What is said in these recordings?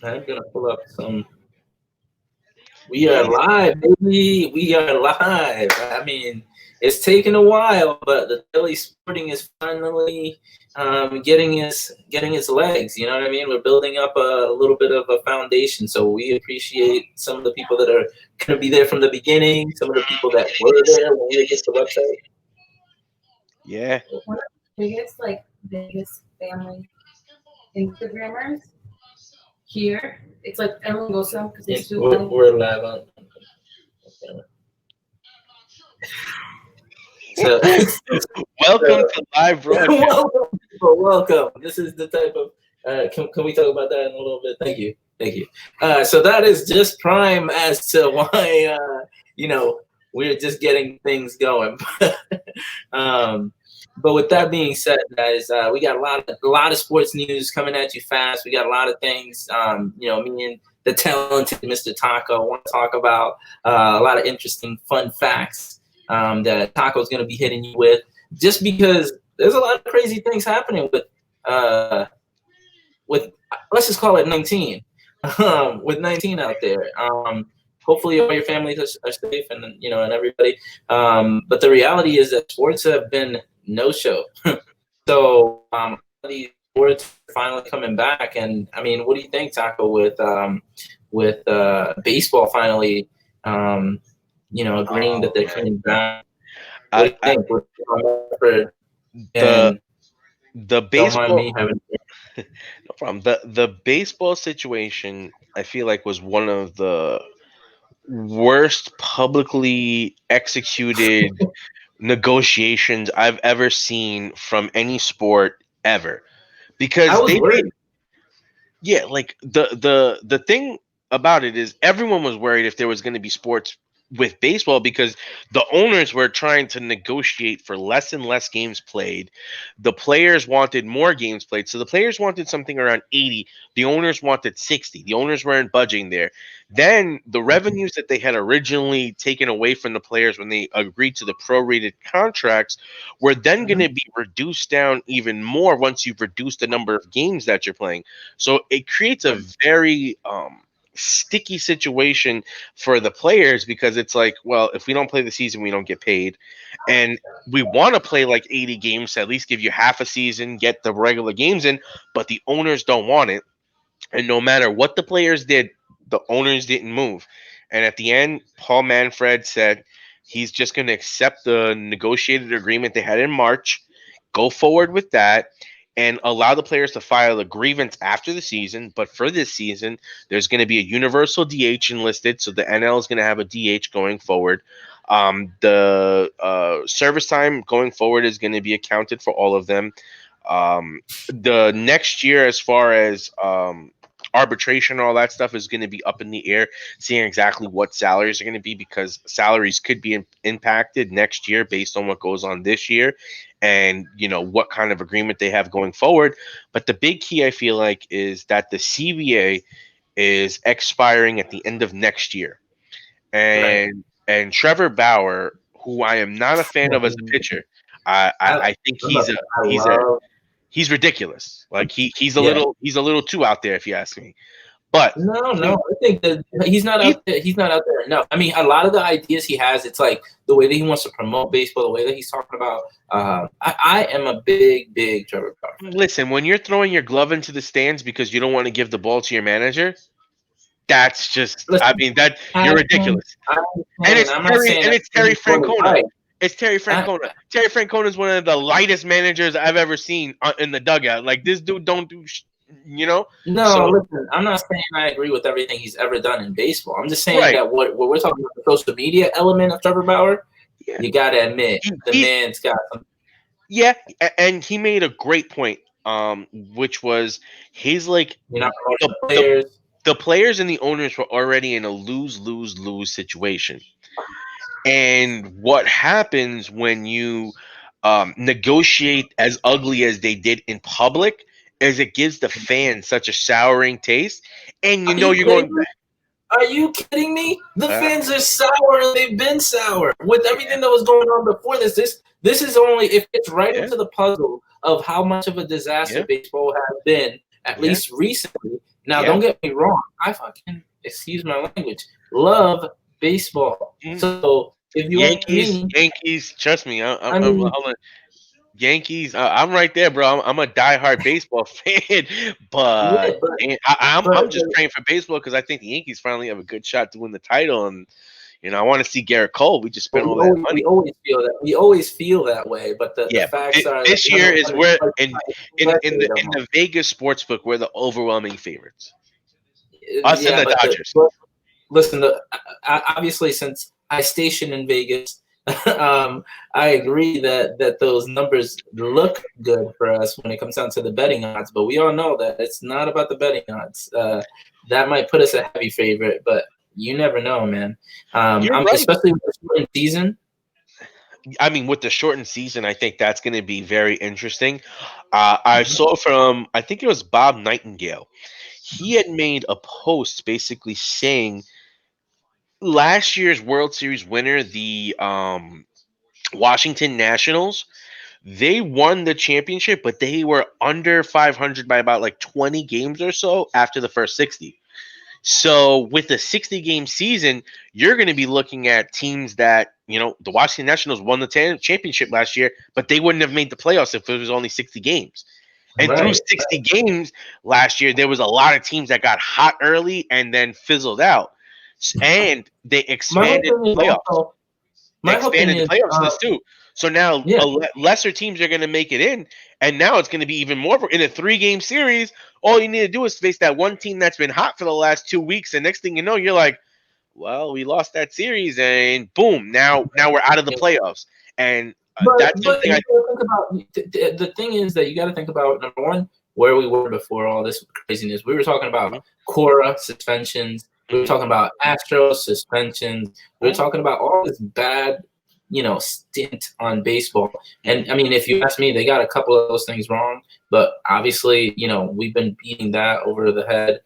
I'm gonna pull up some. We are live, baby. We are live. I mean, it's taken a while, but the Daily Sporting is finally getting its legs. You know what I mean? We're building up a little bit of a foundation. So we appreciate some of the people that are going to be there from the beginning. Some of the people that were there when we get the website. Yeah. One of the biggest family Instagrammers here. It's like everyone goes to them because they Yes, do we're live on. So Welcome to live broadcast. welcome. This is the type of. Can we talk about that in a little bit? Thank you. So that is just prime as to why we're just getting things going. But with that being said, guys, we got a lot of sports news coming at you fast. We got a lot of things. Me and the talented Mr. Taco want to talk about a lot of interesting, fun facts that Taco's going to be hitting you with. Just because there's a lot of crazy things happening with let's just call it 19, with 19 out there. Hopefully all your families are safe and everybody. But the reality is that sports have been no show. So these sports are finally coming back, and I mean, what do you think, Taco, with baseball finally, agreeing that they're coming back? What do you I, think? For the and the don't mind baseball me having. no problem. The baseball situation I feel like was one of the worst publicly executed negotiations I've ever seen from any sport ever. I Because was they made worried. yeah, like the thing about it is everyone was worried if there was going to be sports with baseball because the owners were trying to negotiate for less and less games played. The players wanted more games played. So the players wanted something around 80, the owners wanted 60. The owners weren't budging there. Then the revenues that they had originally taken away from the players when they agreed to the prorated contracts were then going Mhm. to be reduced down even more once you've reduced the number of games that you're playing. So it creates a very sticky situation for the players because it's like, well, if we don't play the season, we don't get paid. And we want to play like 80 games to at least give you half a season, get the regular games in, but the owners don't want it. And no matter what the players did, the owners didn't move. And at the end, Paul Manfred said he's just going to accept the negotiated agreement they had in March, go forward with that, and allow the players to file a grievance after the season. But for this season, there's going to be a universal DH enlisted, so the NL is going to have a DH going forward. The service time going forward is going to be accounted for all of them. The next year, as far as arbitration and all that stuff, is going to be up in the air, seeing exactly what salaries are going to be because salaries could be impacted next year based on what goes on this year and what kind of agreement they have going forward. But the big key I feel like is that the CBA is expiring at the end of next year, Right. and Trevor Bauer, who I am not a fan of as a pitcher, I, I think look, I he's ridiculous. Like yeah. he's a little too out there if you ask me. But No. I think that he's not he, out there. He's not out there enough. I mean, a lot of the ideas he has, it's like the way that he wants to promote baseball, the way that he's talking about. I am a big Trevor Bauer fan. listen, when you're throwing your glove into the stands because you don't want to give the ball to your manager, that's just I Listen, mean that I you're understand. ridiculous. I And understand. I'm not saying that It's Terry he's totally Francona. right. It's Terry I, Francona. Terry Francona is one of the lightest managers I've ever seen in the dugout. Like this dude don't do, no, So listen. I'm not saying I agree with everything he's ever done in baseball. I'm just saying right, that what we're talking about, the social media element of Trevor Bauer, yeah, you got to admit the he's man's got some. yeah, and he made a great point, which was he's like You're not promoting the the the players. the players and the owners were already in a lose situation. And what happens when you negotiate as ugly as they did in public is it gives the fans such a souring taste, and Are you you're kidding going me? Are you kidding me? The uh, fans are sour and they've been sour with yeah, everything that was going on before this. This is only if it's right yeah, into the puzzle of how much of a disaster yeah, baseball has been, at yeah, least recently. Now, Yeah. don't get me wrong. I fucking, excuse my language, love baseball. Mhm. So if you ask me, Yankees. Trust me, I mean, Yankees. I'm right there, bro. I'm a diehard baseball fan, yeah, but I'm just but praying for baseball because I think the Yankees finally have a good shot to win the title, and I want to see Garrett Cole. We just spent all that money. we always feel that. We always feel that way. But the Yeah, facts are that this we year don't is want where to in the Vegas sportsbook we're the overwhelming favorites. Us and Yeah, the but Dodgers. listen, obviously, since I station in Vegas, I agree that those numbers look good for us when it comes down to the betting odds. But we all know that it's not about the betting odds. That might put us a heavy favorite, but you never know, man. You're right. Especially with the shortened season. I mean, with the shortened season, I think that's going to be very interesting. I saw from, I think it was Bob Nightingale. He had made a post basically saying last year's World Series winner, the Washington Nationals, they won the championship, but they were under 500 by about like 20 games or so after the first 60. So with the 60 game season, you're going to be looking at teams that, the Washington Nationals won the championship last year, but they wouldn't have made the playoffs if it was only 60 games. And through Right. 60 games last year, there was a lot of teams that got hot early and then fizzled out. And they expanded playoffs. They My whole thing expanded the is, playoffs this too. So now yeah. lesser teams are going to make it in, and now it's going to be even more in a 3-game series. All you need to do is face that one team that's been hot for the last 2 weeks, and next thing you know, you're like, well, we lost that series, and boom, now we're out of the playoffs, and that's But something you gotta think about. The thing is that you got to think about, number one, where we were before all this craziness. We were talking about Cora suspensions. We were talking about Astros suspensions. We were talking about all this bad, stint on baseball. And I mean, if you ask me, they got a couple of those things wrong. But obviously, we've been beating that over the head.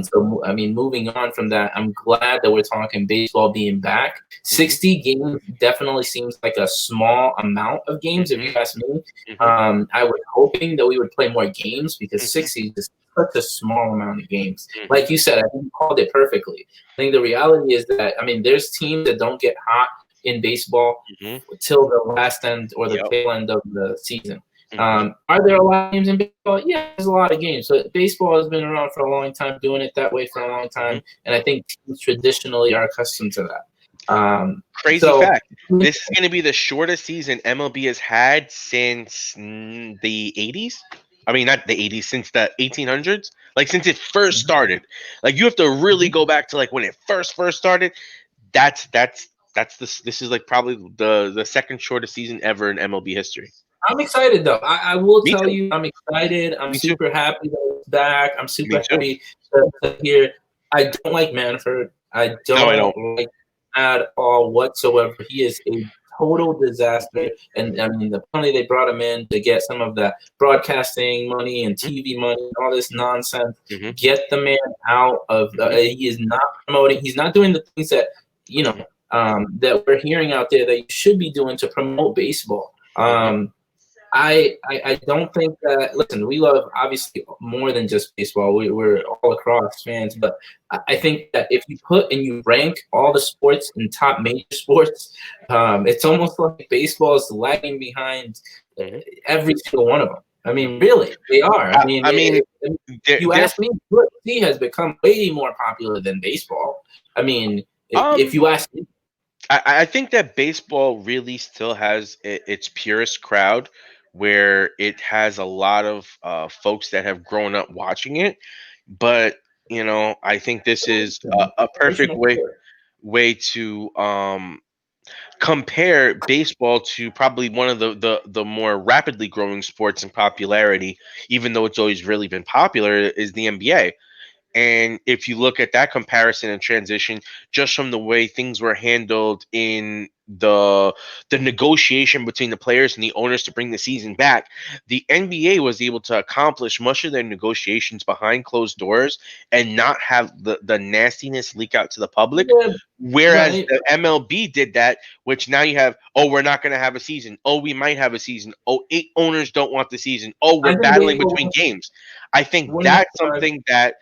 So, I mean, moving on from that, I'm glad that we're talking baseball being back. 60 games definitely seems like a small amount of games, if you ask me. I was hoping that we would play more games because 60 is such a small amount of games. Like you said, I think you called it perfectly. I think the reality is that, I mean, there's teams that don't get hot in baseball till the last end or the tail end of the season. Are there a lot of games in baseball? Yeah, there's a lot of games. So baseball has been around for a long time, doing it that way for a long time, and I think teams traditionally are accustomed to that. Crazy fact. This is going to be the shortest season MLB has had since the 80s. I mean, not the 80s, since the 1800s. Like, since it first started. Like, you have to really go back to, like, when it first started. This is, like, probably the second shortest season ever in MLB history. I'm excited, though. I will tell you, I'm excited. I'm super happy that it's back. I'm super happy to hear. I don't like Manfred. I don't like at all whatsoever. He is a total disaster. And I mean, the money they brought him in to get some of that broadcasting money and TV money and all this nonsense. Get the man out of. He is not promoting. He's not doing the things that that we're hearing out there that you should be doing to promote baseball. I don't think that. Listen, we love obviously more than just baseball. We're all across fans, but I think that if you put and you rank all the sports in top major sports, it's almost like baseball is lagging behind every single one of them. I mean, really, they are. I mean, you ask me, UFC has become way more popular than baseball. I mean, if you ask me. I think that baseball really still has its purest crowd, where it has a lot of folks that have grown up watching it. But I think this is a perfect way to compare baseball to probably one of the more rapidly growing sports in popularity, even though it's always really been popular, is the NBA. And if you look at that comparison and transition, just from the way things were handled in the negotiation between the players and the owners to bring the season back, the NBA was able to accomplish much of their negotiations behind closed doors and not have the nastiness leak out to the public. Whereas the MLB did that, which now you have, we're not going to have a season. We might have a season. 8 owners don't want the season. We're battling between games. I think that's something that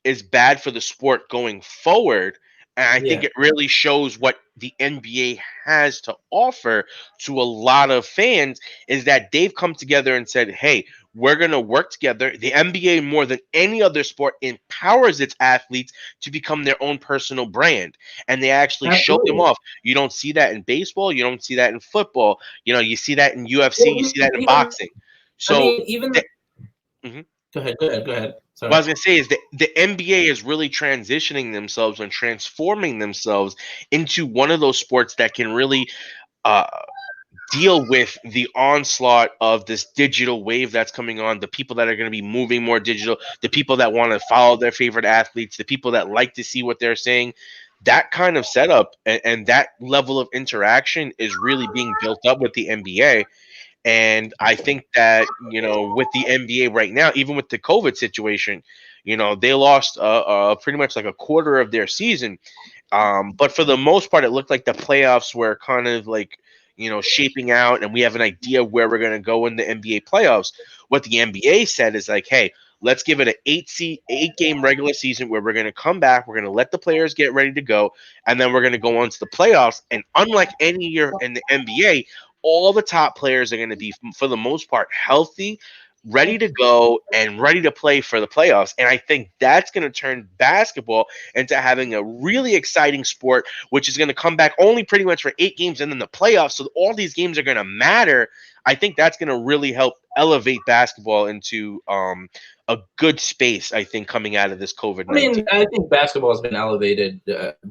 is bad for the sport going forward. And I think Yeah. it really shows what the NBA has to offer to a lot of fans is that they've come together and said, hey, we're going to work together. The NBA, more than any other sport, empowers its athletes to become their own personal brand. And they actually show them Absolutely. off. You don't see that in baseball. You don't see that in football. You see that in UFC. Well, You see that in even boxing. I So, mean, even the, mhm. go ahead. What I Sorry. was gonna say is that the NBA is really transitioning themselves and transforming themselves into one of those sports that can really uh, deal with the onslaught of this digital wave that's coming on. The people that are going to be moving more digital, the people that want to follow their favorite athletes, the people that like to see what they're saying. That kind of setup and that level of interaction is really being built up with the NBA. And I think that, with the NBA right now, even with the COVID situation, they lost pretty much like a quarter of their season. But for the most part, it looked like the playoffs were kind of like, shaping out, and we have an idea where we're going to go in the NBA playoffs. What the NBA said is like, hey, let's give it an 8 game regular season where we're going to come back, we're going to let the players get ready to go, and then we're going to go on to the playoffs. And unlike any year in the NBA, all the top players are going to be, for the most part, healthy, ready to go, and ready to play for the playoffs. And I think that's going to turn basketball into having a really exciting sport, which is going to come back only pretty much for 8 games and then the playoffs. So all these games are going to matter. I think that's going to really help elevate basketball into a good space, I think, coming out of this COVID I mean, 19. I think basketball has been elevated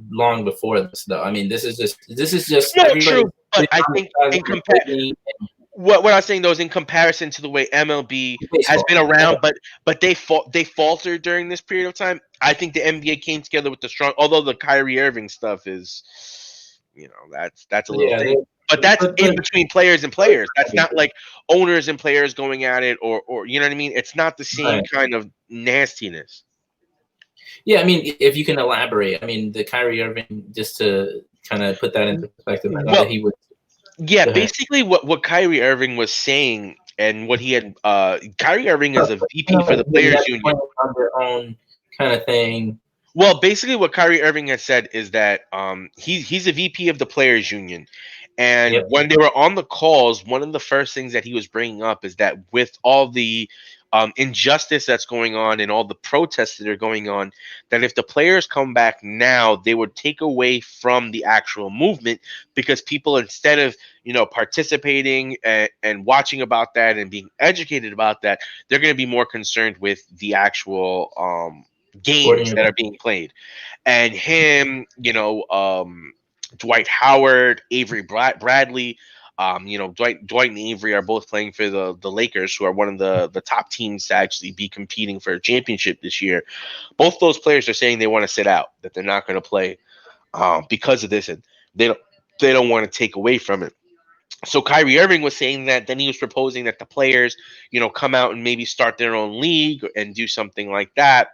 long before this, though. I mean, this is just No, everybody true. But I think what I was saying though is in comparison to the way MLB has baseball. been around, but they faltered during this period of time. I think the NBA came together with the strong. Although the Kyrie Irving stuff is, that's a little Yeah, thing. But that's in but between players and players. That's not like owners and players going at it, or you know what I mean. It's not the same right. kind of nastiness. Yeah, I mean, if you can elaborate, I mean, the Kyrie Irving, just to kind of put that into perspective, I know Well, that he was. yeah, Go ahead. basically what Kyrie Irving was saying and what he had Kyrie Irving is a VP for the The Players Nets Union. playing on their own kind of thing. Well, basically what Kyrie Irving has said is that he's a VP of the Players Union. And Yep. when they were on the calls, one of the first things that he was bringing up is that with all the injustice that's going on and all the protests that are going on, that if the players come back now, they would take away from the actual movement because people, instead of participating and watching about that and being educated about that, they're going to be more concerned with the actual games Sporting that are event. being played. And him, Dwight Howard, Avery Bradley. Dwight and Avery are both playing for the Lakers, who are one of the top teams to actually be competing for a championship this year. Both those players are saying they want to sit out, that they're not going to play because of this, and they don't want to take away from it. So Kyrie Irving was saying that. Then he was proposing that the players, come out and maybe start their own league and do something like that.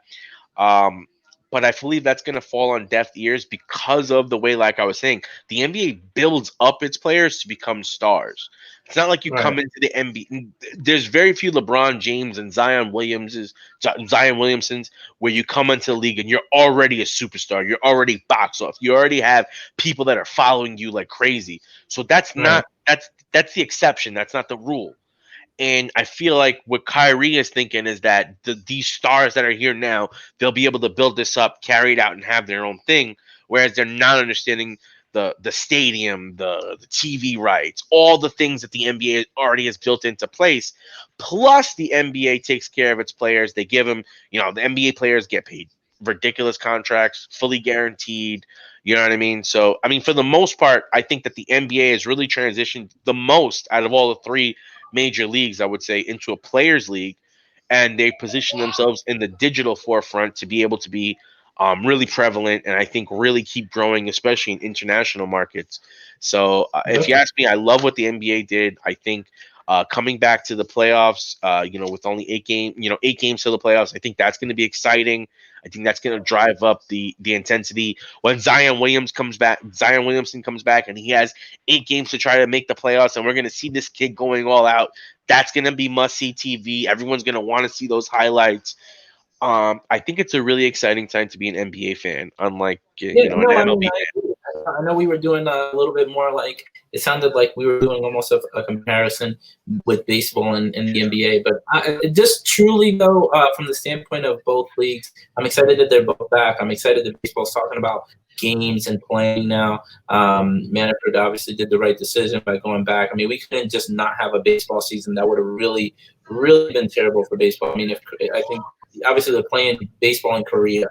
Um, but I believe that's going to fall on deaf ears because of the way, like I was saying, the NBA builds up its players to become stars. It's not like you Right. come into the NBA. There's very few LeBron James and Zion Williamsons where you come into the league and you're already a superstar. You're already box off. You already have people that are following you like crazy. So that's Right. not that's the exception. That's not the rule. And I feel like what Kyrie is thinking is that these stars that are here now, they'll be able to build this up, carry it out, and have their own thing. Whereas they're not understanding the stadium, the TV rights, all the things that the NBA already has built into place. Plus, the NBA takes care of its players. They give them, the NBA players get paid ridiculous contracts, fully guaranteed. You know what I mean? So, I mean, for the most part, I think that the NBA has really transitioned the most out of all the three major leagues, I would say, into a players league, and they position themselves in the digital forefront to be able to be really prevalent, and I think really keep growing, especially in international markets. So if you Yep. ask me, I love what the NBA did. I think coming back to the playoffs, with only 8 games to the playoffs, I think that's going to be exciting. I think that's going to drive up the intensity when Zion Williamson comes back, and he has 8 games to try to make the playoffs, and we're going to see this kid going all out. That's going to be must see TV. Everyone's going to want to see those highlights. I think it's a really exciting time to be an NBA fan, unlike Yeah, an no, I mean, MLB I agree. I know we were doing a little bit more like it sounded like we were doing almost a comparison with baseball and the NBA, but just truly though, from the standpoint of both leagues, I'm excited that they're both back. I'm excited that baseball's talking about games and playing now. Manfred obviously did the right decision by going back. I mean, we couldn't just not have a baseball season. That would have really, really been terrible for baseball. I mean, if I think obviously they're playing baseball in Korea.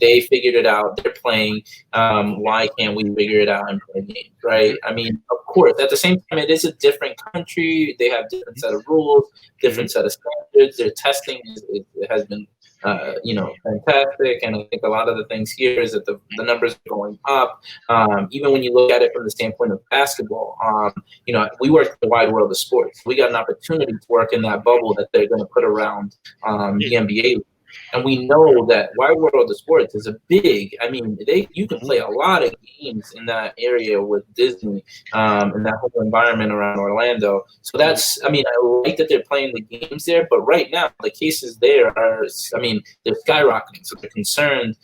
They figured it out. They're playing. Why can't we figure it out and play games, right? I mean, of course, at the same time, it is a different country. They have different set of rules, different set of standards. Their testing has been, fantastic. And I think a lot of the things here is that the numbers are going up. Even when you look at it from the standpoint of basketball, we work in the wide world of sports. We got an opportunity to work in that bubble that they're going to put around the NBA. And we know that wide world of sports is a big. I mean, you can play a lot of games in that area with Disney, and that whole environment around Orlando. So that's. I mean, I like that they're playing the games there, but right now the cases there are. I mean, they're skyrocketing, so they're concerned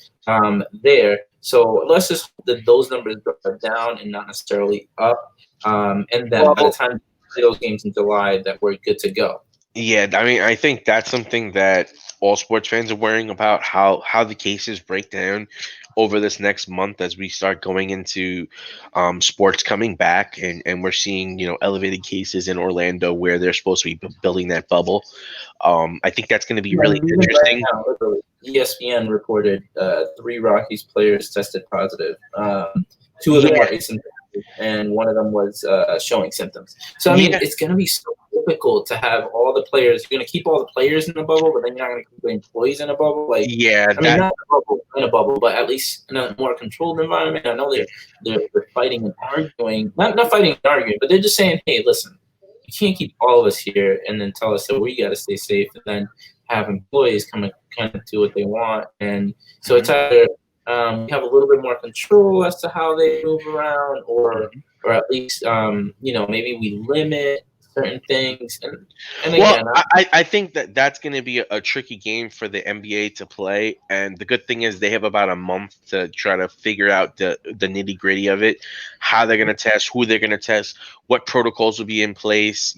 there. So let's just hope that those numbers are down and not necessarily up. And then by the time we play those games in July, that we're good to go. Yeah, I mean, I think that's something that all sports fans are worrying about, how the cases break down over this next month as we start going into sports coming back, and we're seeing elevated cases in Orlando where they're supposed to be building that bubble. I think that's going to be really interesting. Right now, literally, ESPN reported 3 Rockies players tested positive. 2 of them were asymptomatic, and 1 of them was showing symptoms. So I mean, it's going to be so difficult to have all the players. You're going to keep all the players in the bubble, but then you're not going to keep the employees in a bubble. Like, I mean, not in a bubble, but at least in a more controlled environment. I know they're fighting and arguing, not fighting and arguing, but they're just saying, hey, listen, you can't keep all of us here and then tell us that we got to stay safe, and then have employees come and kind of do what they want. And so it's either we have a little bit more control as to how they move around, or at least maybe we limit certain things. And again, I think that's going to be a tricky game for the NBA to play. And the good thing is they have about a month to try to figure out the nitty gritty of it, how they're going to test, who they're going to test, what protocols will be in place.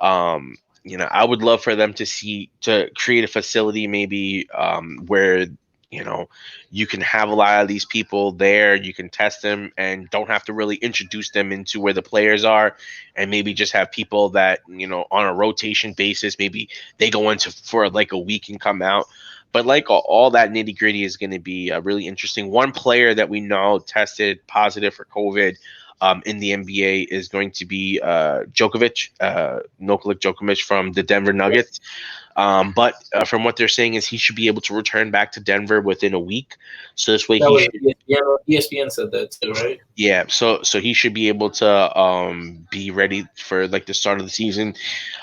I would love for them to create a facility maybe where you can have a lot of these people there. You can test them and don't have to really introduce them into where the players are, and maybe just have people that, on a rotation basis, maybe they go into for like a week and come out. But like all that nitty gritty is going to be really interesting. One player that we know tested positive for COVID in the NBA is going to be Nikola Djokovic from the Denver Nuggets. But from what they're saying is he should be able to return back to Denver within a week. So this way ESPN said that too, right? Yeah. So he should be able to be ready for like the start of the season.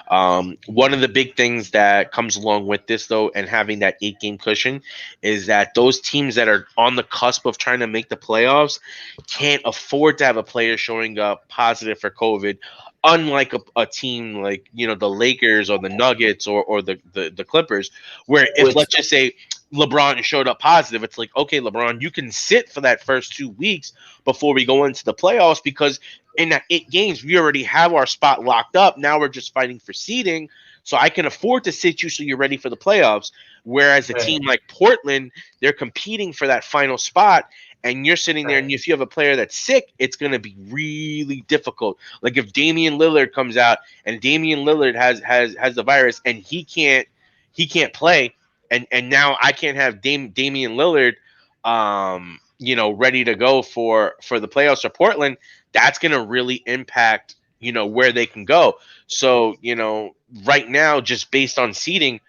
One of the big things that comes along with this, though, and having that 8-game cushion, is that those teams that are on the cusp of trying to make the playoffs can't afford to have a player showing up positive for COVID. Unlike a team like the Lakers or the Nuggets or the Clippers, where if let's just say LeBron showed up positive, it's like, okay, LeBron, you can sit for that first 2 weeks before we go into the playoffs, because in that 8 games we already have our spot locked up. Now we're just fighting for seeding, so I can afford to sit you so you're ready for the playoffs. Whereas a team like Portland, they're competing for that final spot. And you're sitting there, and if you have a player that's sick, it's going to be really difficult. Like if Damian Lillard comes out and Damian Lillard has the virus and he can't play, and now I can't have Damian Lillard, ready to go for the playoffs for Portland. That's going to really impact where they can go. So right now, just based on seeding,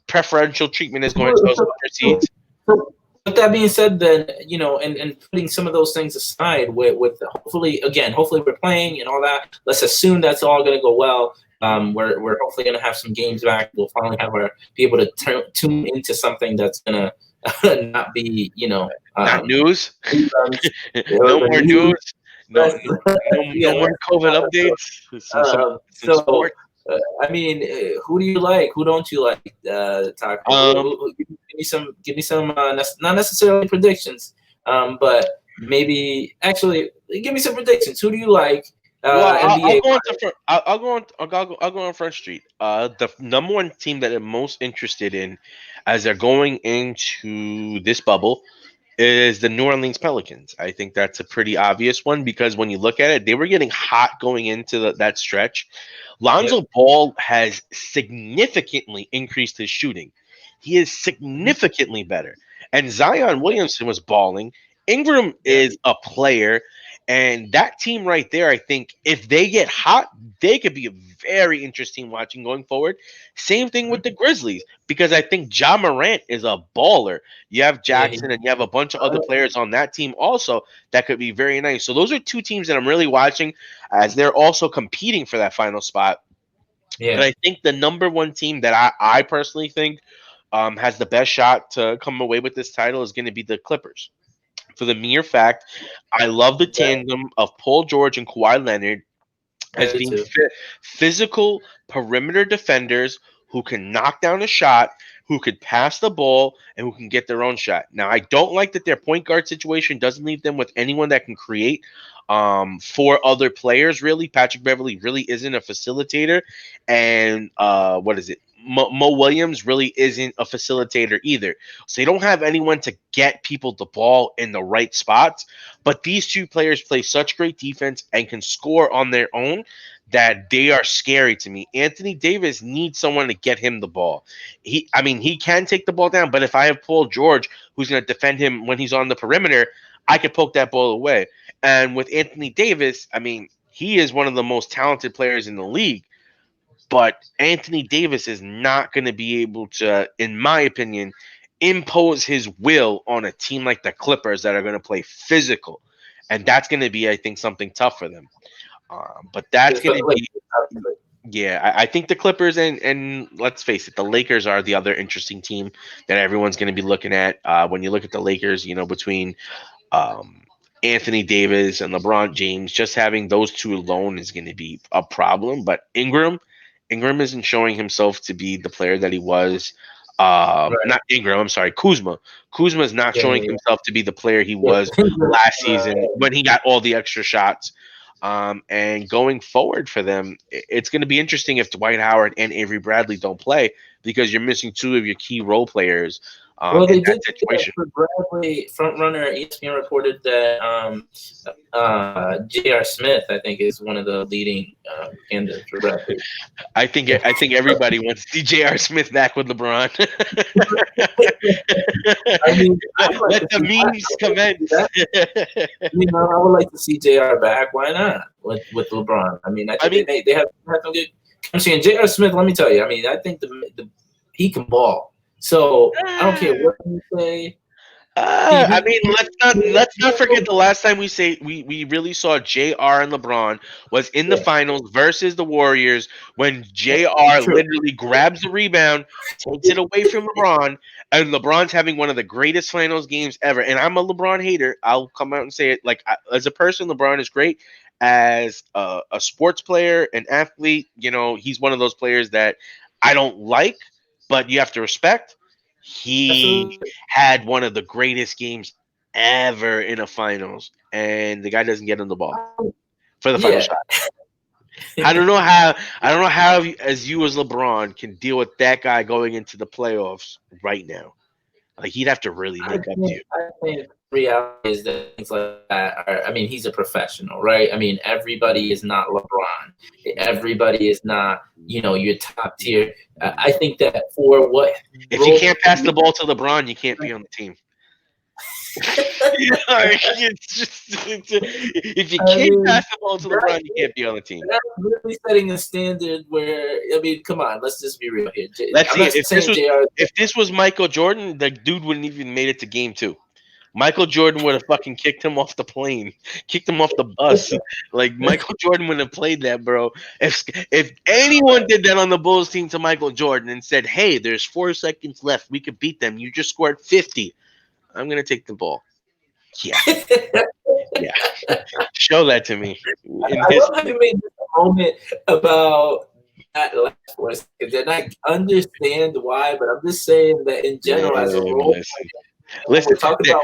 preferential treatment is going to those upper seeds. With that being said, then, and putting some of those things aside, with hopefully we're playing and all that. Let's assume that's all going to go well. We're hopefully going to have some games back. We'll finally be able to tune into something that's going to not be, not news. No more news. No more COVID updates. Some sports. I mean, who do you like? Who don't you like? Taco. Give me some. Not necessarily predictions, but maybe actually give me some predictions. Who do you like? Well, I'll NBA. go on to I'll go on Front Street. The number one team that I'm most interested in, as they're going into this bubble, is the New Orleans Pelicans. I think that's a pretty obvious one because when you look at it, they were getting hot going into that stretch. Lonzo Ball has significantly increased his shooting. He is significantly better. And Zion Williamson was balling. Ingram is a player. And that team right there, I think, if they get hot, they could be a very interesting watching going forward. Same thing with the Grizzlies, because I think Ja Morant is a baller. You have Jackson and you have a bunch of other players on that team also that could be very nice. So those are two teams that I'm really watching as they're also competing for that final spot. Yeah. But I think the number one team that I personally think has the best shot to come away with this title is going to be the Clippers. For the mere fact, I love the tandem of Paul George and Kawhi Leonard as being physical perimeter defenders who can knock down a shot, who could pass the ball, and who can get their own shot. Now, I don't like that their point guard situation doesn't leave them with anyone that can create for other players, really. Patrick Beverly really isn't a facilitator. And what is it? Mo Williams really isn't a facilitator either. So they don't have anyone to get people the ball in the right spots. But these two players play such great defense and can score on their own that they are scary to me. Anthony Davis needs someone to get him the ball. He can take the ball down, but if I have Paul George who's going to defend him when he's on the perimeter, I could poke that ball away. And with Anthony Davis, I mean, he is one of the most talented players in the league. But Anthony Davis is not going to be able to, in my opinion, impose his will on a team like the Clippers that are going to play physical. And that's going to be, I think, something tough for them. But that's going to be, yeah, I think the Clippers and let's face it, the Lakers are the other interesting team that everyone's going to be looking at. When you look at the Lakers, between Anthony Davis and LeBron James, just having those two alone is going to be a problem. But Ingram isn't showing himself to be the player that he was. Not Ingram, I'm sorry, Kuzma. Kuzma is not showing himself to be the player he was last season when he got all the extra shots. And going forward for them, it's going to be interesting if Dwight Howard and Avery Bradley don't play because you're missing two of your key role players. Well, they did situation. For Bradley, front runner. ESPN reported that J.R. Smith, I think, is one of the leading candidates for Bradley. I think everybody wants to see J.R. Smith back with LeBron. I mean, let the memes commence. I would like to see J.R. back. Why not with LeBron? I mean, I think they have some good. I'm saying J.R. Smith. Let me tell you. I mean, I think he can ball. So I don't care what you say. I mean, let's not forget the last time we really saw JR and LeBron was in the finals versus the Warriors when JR literally grabs the rebound, takes it away from LeBron, and LeBron's having one of the greatest finals games ever. And I'm a LeBron hater. I'll come out and say it. Like as a person, LeBron is great. As a sports player, an athlete, he's one of those players that I don't like, but you have to respect. He had one of the greatest games ever in a finals, and the guy doesn't get him the ball for the final shot. I don't know how as you as LeBron can deal with that guy going into the playoffs right now. Like he'd have to really make up to you. I think reality is that things like that are, I mean, he's a professional, right? I mean, everybody is not LeBron. Everybody is not, your top tier. I think that for what if you can't pass the ball to LeBron, you can't be on the team. If you can't pass the ball to LeBron, you can't be on the team. That's really setting a standard where, I mean, come on, let's just be real here. Let's see. If this was Michael Jordan, the dude wouldn't even made it to game 2. Michael Jordan would have fucking kicked him off the plane, kicked him off the bus. Like Michael Jordan would have played that, bro. If anyone did that on the Bulls team to Michael Jordan and said, "Hey, there's 4 seconds left, we could beat them. You just scored 50. I'm gonna take the ball." Yeah, yeah. Show that to me. I love how you made this moment about that last for a second. And I understand why, but I'm just saying that in general, as a role, Listen, we're talking about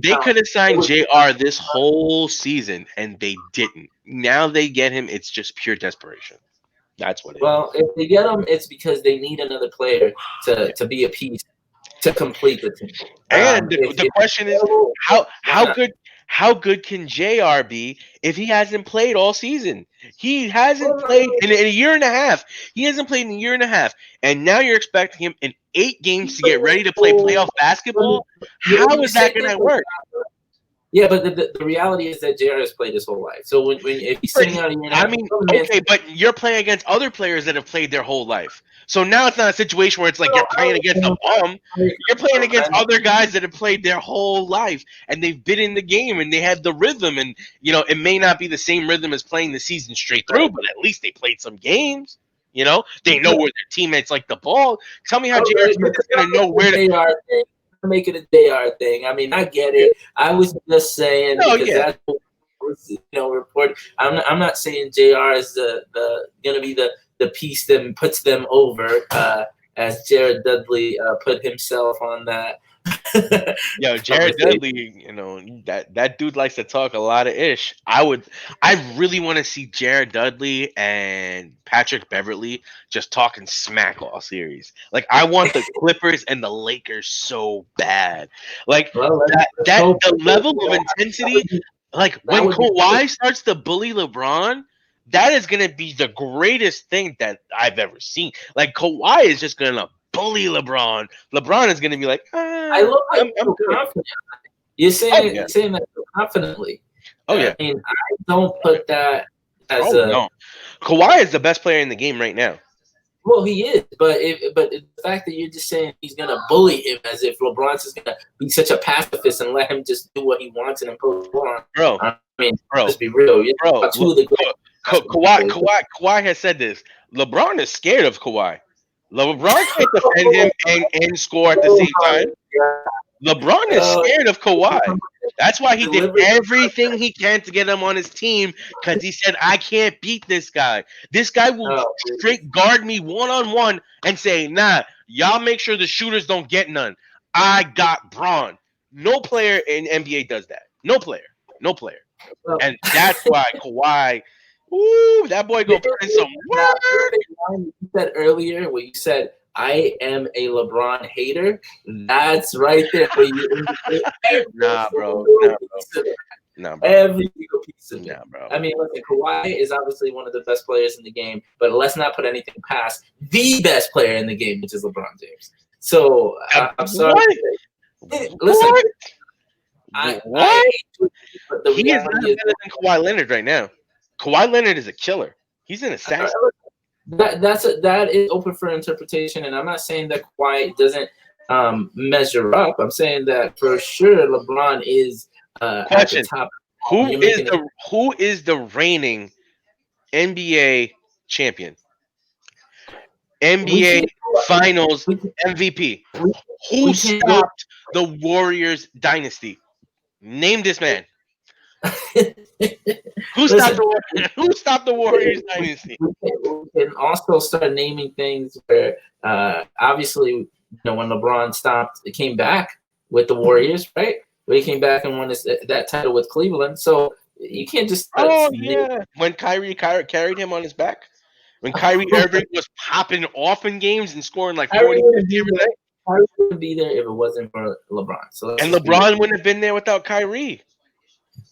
they could have signed JR this whole season and they didn't. Now they get him. It's just pure desperation. That's what it is. Well, if they get him, it's because they need another player to be a piece to complete the team. And the question is, how good can JR be if he hasn't played all season? He hasn't played in a year and a half. He hasn't played in a year and a half, and now you're expecting him in 8 games to get ready to play playoff basketball. How is that going to work? Yeah, but the reality is that JR has played his whole life. So when if he's sitting out a year and a half, okay, but you're playing against other players that have played their whole life. So now it's not a situation where it's like you're playing against a bum. You're playing against other guys that have played their whole life and they've been in the game and they had the rhythm. And it may not be the same rhythm as playing the season straight through, but at least they played some games. They know where their teammates like the ball. Tell me how JR Smith is going to know where to. Make it a JR thing. I mean, I get it. I was just saying that's what was, report. I'm not saying JR is the gonna be the piece that puts them over, as Jared Dudley put himself on that. Yo, Jared Dudley, that dude likes to talk a lot of ish. I really want to see Jared Dudley and Patrick Beverley just talking smack all series. Like, I want the Clippers and the Lakers so bad. Like, the level of intensity, like when Kawhi starts to bully LeBron, that is going to be the greatest thing that I've ever seen. Like, Kawhi is just going to bully LeBron. LeBron is going to be like, I love how you're so confident. You're saying that so confidently. Oh, yeah. I mean, I don't put that as no. Kawhi is the best player in the game right now. Well, he is, but the fact that you're just saying he's gonna bully him as if LeBron's just gonna be such a pacifist and let him just do what he wants and impose on. Bro, I mean, let's be real. Kawhi has said this. LeBron is scared of Kawhi. LeBron can't defend him and score at the same time. LeBron is scared of Kawhi. That's why he did everything he can to get him on his team, because he said, I can't beat this guy. This guy will straight guard me one-on-one and say, nah, y'all make sure the shooters don't get none. I got Bron. No player in NBA does that. No player. And that's why Kawhi, that boy go put in some work. You said earlier when you said, I am a LeBron hater. That's right there for you. Nah, bro. Every single piece of it. Nah, bro. I mean, listen, Kawhi is obviously one of the best players in the game, but let's not put anything past the best player in the game, which is LeBron James. So I'm sorry. Listen, what? He is not better than Kawhi Leonard right now. Kawhi Leonard is a killer. He's an assassin. That is open for interpretation, and I'm not saying that Kawhi doesn't measure up. I'm saying that for sure LeBron is at the top. Who is the reigning NBA champion? NBA Finals MVP. Who stopped the Warriors dynasty? Name this man. Who stopped the Warriors dynasty? We can also start naming things where obviously, when LeBron came back with the Warriors, right? He came back and won that title with Cleveland. So you can't just when Kyrie carried him on his back, when Kyrie Irving was popping off in games and scoring like 40 every night. Kyrie wouldn't be there if it wasn't for LeBron. And LeBron wouldn't have been there without Kyrie.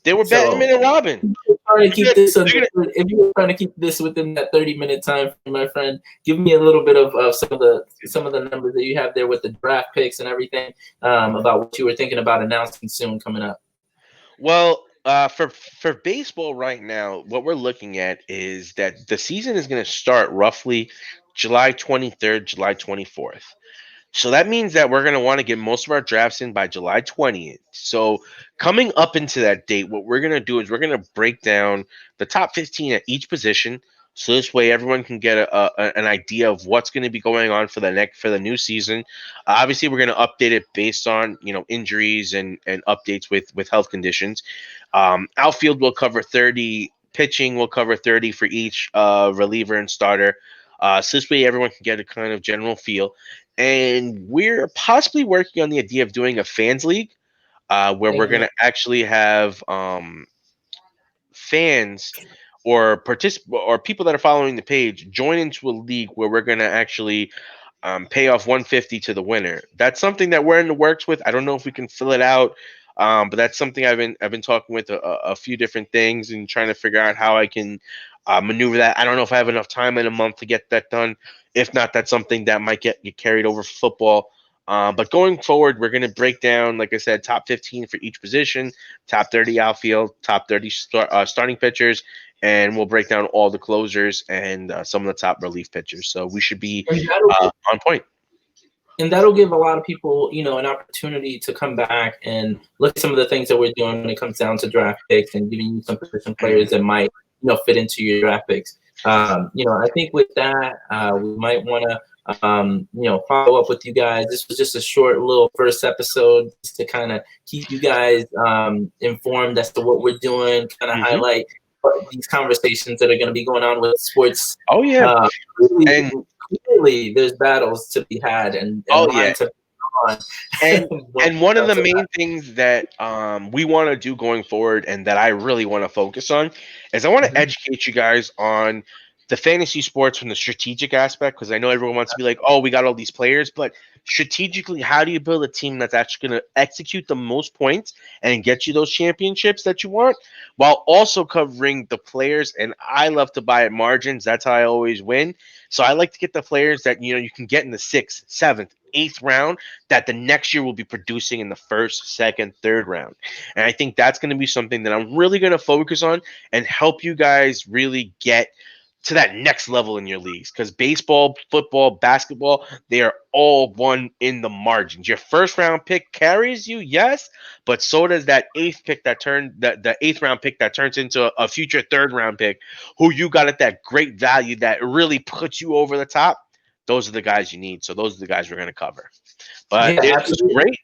They were Batman and Robin. If you were trying to keep this within that 30-minute time frame, my friend, give me a little bit of some of the numbers that you have there with the draft picks and everything, about what you were thinking about announcing soon coming up. Well, for baseball right now, what we're looking at is that the season is going to start roughly July 23rd, July 24th. So that means that we're going to want to get most of our drafts in by July 20th. So coming up into that date, what we're going to do is we're going to break down the top 15 at each position. So this way everyone can get an idea of what's going to be going on for the new season. Obviously, we're going to update it based on injuries and updates with health conditions. Outfield will cover 30. Pitching will cover 30 for each reliever and starter. So this way everyone can get a kind of general feel. And we're possibly working on the idea of doing a fans league, where we're going to actually have fans or people that are following the page join into a league where we're going to actually pay off 150 to the winner. That's something that we're in the works with. I don't know if we can fill it out, but that's something I've been talking with a few different things and trying to figure out how I can maneuver that. I don't know if I have enough time in a month to get that done. If not, that's something that might get carried over for football. But going forward, we're going to break down, like I said, top 15 for each position, top 30 outfield, top 30 starting pitchers, and we'll break down all the closers and some of the top relief pitchers. So we should be on point. And that'll give a lot of people, an opportunity to come back and look at some of the things that we're doing when it comes down to draft picks and giving you some position players that might, fit into your draft picks. I think with that, we might want to, follow up with you guys. This was just a short little first episode just to kind of keep you guys informed as to what we're doing, kind of highlight these conversations that are going to be going on with sports. Oh, yeah. Clearly, there's battles to be had and to be on. And one of the main things that we want to do going forward and that I really want to focus on is I want to educate you guys on the fantasy sports from the strategic aspect, because I know everyone wants to be like, oh, we got all these players, but strategically, how do you build a team that's actually going to execute the most points and get you those championships that you want, while also covering the players? And I love to buy at margins. That's how I always win. So I like to get the players that, you can get in the 6th, 7th, 8th round that the next year will be producing in the 1st, 2nd, 3rd round. And I think that's going to be something that I'm really going to focus on and help you guys really get to that next level in your leagues, because baseball, football, basketball, they are all won in the margins. Your 1st round pick carries you, yes, but so does that 8th pick the 8th round pick that turns into a future 3rd round pick, who you got at that great value that really puts you over the top. Those are the guys you need. So those are the guys we're going to cover. But it's great.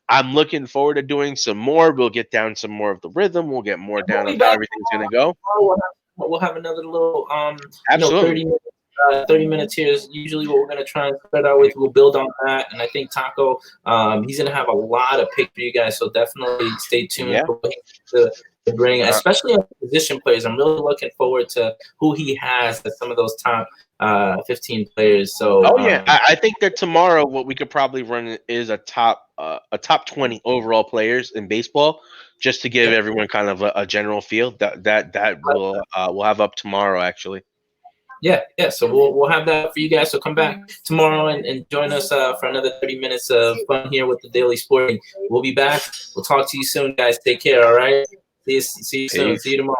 I'm looking forward to doing some more. We'll get down some more of the rhythm. We'll get more down on how everything's going to go. We'll have another little 30 minutes here is usually what we're going to try and spread out with. We'll build on that. And I think Taco, he's going to have a lot of picks for you guys. So definitely stay tuned for what to bring, especially on position players. I'm really looking forward to who he has as some of those top 15 players. So I think that tomorrow what we could probably run is a top 20 overall players in baseball, just to give everyone kind of a general feel. That we'll have up tomorrow, actually. Yeah. So we'll have that for you guys. So come back tomorrow and join us for another 30 minutes of fun here with the Daily Sporting. We'll be back. We'll talk to you soon, guys. Take care. All right. See you soon. See you tomorrow.